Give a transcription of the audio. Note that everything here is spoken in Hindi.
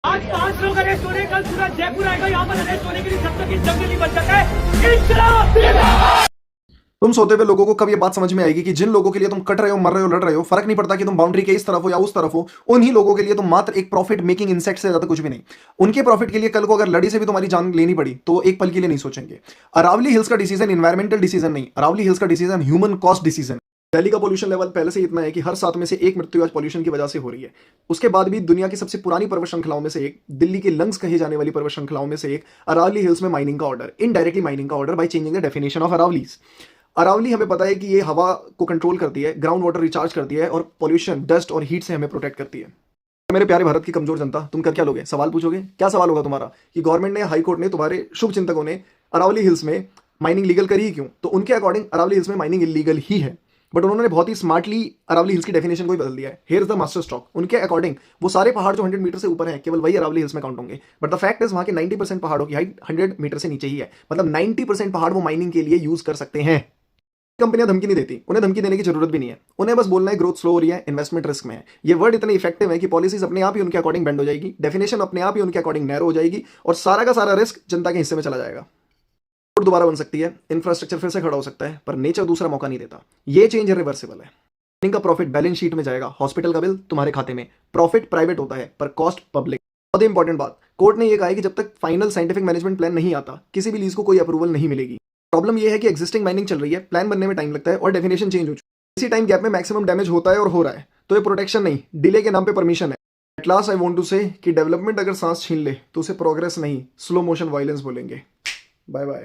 आज 5 लोग अरेस्ट हो रहे हैं, कल सूरत जयपुर आएगा यहाँ पर अरेस्ट होने के लिए, जब तक इस जंग नहीं बन जाता है। इंकलाब! तुम सोते हुए लोगों को कब ये बात समझ में आएगी कि जिन लोगों के लिए तुम कट रहे हो, मर रहे हो, लड़ रहे हो, फर्क नहीं पड़ता कि तुम बाउंड्री के इस तरफ हो या उस तरफ हो, उन्हीं लोगों के लिए तुम मात्र एक प्रॉफिट मेकिंग इंसेक्ट से ज्यादा कुछ भी नहीं। उनके प्रॉफिट के लिए कल को अगर लड़ी से भी तुम्हारी जान लेनी पड़ी तो एक पल के लिए नहीं सोचेंगे। अरावली हिल्स का डिसीजन इन्वायरमेंटल डिसीजन नहीं, अरावली हिल्स का decision human cost decision. Delhi का पोल्यूशन लेवल पहले से इतना है कि हर 7 में से 1 मृत्यु आज पोल्यूशन की वजह से हो रही है। उसके बाद भी दुनिया की सबसे पुरानी पर्वत श्रृंखलाओं में से एक, दिल्ली के लंग्स कहे जाने वाली पर्वत श्रृंखलाओं में से एक, अरावली हिल्स में माइनिंग का ऑर्डर, इनडायरेक्टली माइनिंग का order by changing the definition of Aravallis. Aravalli हमें पता है कि ये हवा को कंट्रोल करती है, ग्राउंड वाटर रिचार्ज करती है और पॉल्यूशन, डस्ट और हीट से हमें प्रोटेक्ट करती है। मेरे प्यारे भारत की कमजोर जनता, तुम कर क्या लोगे? सवाल पूछोगे? क्या सवाल होगा तुम्हारा कि गवर्नमेंट ने, हाई कोर्ट ने, तुम्हारे शुभ चिंतकों ने अरावली हिल्स में माइनिंग लीगल करी ही क्यों? तो उनके अकॉर्डिंग अरावली हिल्स में माइनिंग इलीगल ही है, बट उन्होंने बहुत ही स्मार्टली अरावली हिल्स की डेफिनेशन को ही बदल दिया है। Here is the master stroke. उनके अकॉर्डिंग वो सारे पहाड़ जो 100 मीटर से ऊपर हैं, केवल वही अरावली हिल्स में काउंट होंगे। बट द फैक्ट इज वहां के 90% पहाड़ों की हाइट 100 मीटर से नीचे ही है। मतलब 90% पहाड़ वो माइनिंग के लिए यूज कर सकते हैं। कंपनियां धमकी नहीं देती, उन्हें धमकी देने की जरूरत भी नहीं है। उन्हें बस बोलना है ग्रोथ स्लो हो रही है, इन्वेस्टमेंट रिस्क में है। ये वर्ड इतने इफेक्टिव है कि पॉलिसीज अपने आप ही उनके अकॉर्डिंग बेंड हो जाएगी, डेफिनेशन अपने आप ही उनके अकॉर्डिंग नैरो हो जाएगी और सारा का सारा रिस्क जनता के हिस्से में चला जाएगा। रोड दोबारा बन सकती है, इंफ्रास्ट्रक्चर फिर से खड़ा हो सकता है, पर नेचर दूसरा मौका नहीं देता। ये चेंज रिवर्सिबल है। इनका प्रॉफिट बैलेंस शीट में जाएगा, हॉस्पिटल का बिल तुम्हारे खाते में। प्रॉफिट प्राइवेट होता है पर कॉस्ट पब्लिक। बहुत इंपॉर्टेंट बात, कोर्ट ने यह कहा है कि जब तक फाइनल साइंटिफिक मैनेजमेंट प्लान नहीं आता, किसी भी लीज को कोई अप्रूवल नहीं मिलेगी। प्रॉब्लम यह है कि एग्जिस्टिंग माइनिंग चल रही है, प्लान बनने में टाइम लगता है और डेफिनेशन चेंज हो चुकी है। इसी टाइम गैप में मैक्सिमम डैमेज होता है और हो रहा है। तो ये प्रोटेक्शन नहीं, डिले के नाम पे परमिशन है। At last I want to say कि डेवलपमेंट अगर सांस छीन ले तो उसे प्रोग्रेस नहीं, स्लो मोशन वायलेंस बोलेंगे। Bye bye.